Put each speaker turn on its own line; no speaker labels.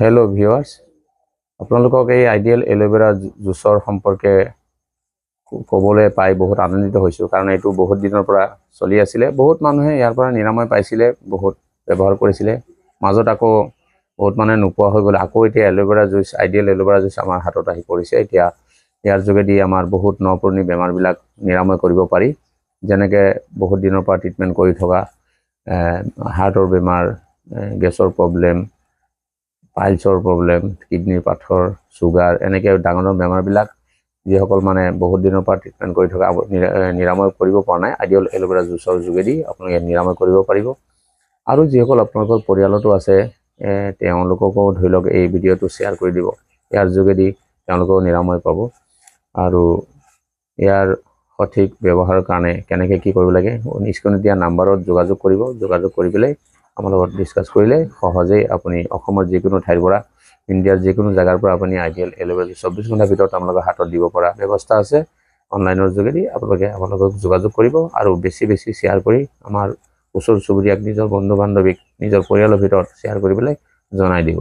Hello' viewers, আপোনালোকক এই ideal aloe vera জুচৰ সম্পৰ্কে ক'বলৈ পাই বহুত আনন্দিত হৈছোঁ। কাৰণ এইটো বহুত দিনৰ পৰা চলি আছিলে, বহুত মানুহে ইয়াৰ পৰা নিৰাময় পাইছিলে, বহুত ব্যৱহাৰ কৰিছিলে। মাজত আকৌ বহুত মানুহে নোপোৱা হৈ গ'ল। আকৌ এতিয়া aloe vera juice, ideal aloe vera juice আমাৰ হাতত আহি পৰিছে। এতিয়া ইয়াৰ যোগেদি আমাৰ বহুত নপুৰণি বেমাৰবিলাক নিৰাময় কৰিব পাৰি। যেনেকৈ বহুত দিনৰ পৰা ট্ৰিটমেণ্ট কৰি থকা হাৰ্টৰ বেমাৰ, গেছৰ প্ৰব্লেম, পাইলছৰ প্ৰব্লেম, কিডনিৰ পাথৰ, চুগাৰ, এনেকৈ ডাঙৰ ডাঙৰ বেমাৰবিলাক যিসকল মানে বহুত দিনৰ পৰা ট্ৰিটমেণ্ট কৰি থকা নিৰাময় কৰিব পৰা নাই, আইডিয়েল এল'ভেৰা জুচৰ যোগেদি আপোনালোকে নিৰাময় কৰিব পাৰিব। আৰু যিসকল আপোনালোকৰ পৰিয়ালতো আছে, তেওঁলোককো ধৰি লওক এই ভিডিঅ'টো শ্বেয়াৰ কৰি দিব। ইয়াৰ যোগেদি তেওঁলোকেও নিৰাময় পাব। আৰু ইয়াৰ সঠিক ব্যৱহাৰৰ কাৰণে কেনেকৈ কি কৰিব লাগে, স্ক্ৰীনত দিয়া নাম্বাৰত যোগাযোগ কৰিব। যোগাযোগ কৰি পেলাই আমাৰ লগত ডিছকাছ কৰিলে সহজেই আপুনি অসমৰ যিকোনো ঠাইৰ পৰা, ইণ্ডিয়াৰ যিকোনো জেগাৰ পৰা আপুনি আইডিয়েল এল'ভেৰা 24 ঘণ্টাৰ ভিতৰত আপোনালোকৰ হাতত দিব পৰা ব্যৱস্থা আছে। অনলাইনৰ যোগেদি আপোনালোকে আমাৰ লগত যোগাযোগ কৰিব আৰু বেছি বেছি শ্বেয়াৰ কৰি আমাৰ ওচৰ চুবুৰীয়াক, নিজৰ বন্ধু বান্ধৱীক, নিজৰ পৰিয়ালৰ ভিতৰত শ্বেয়াৰ কৰি পেলাই জনাই দিব।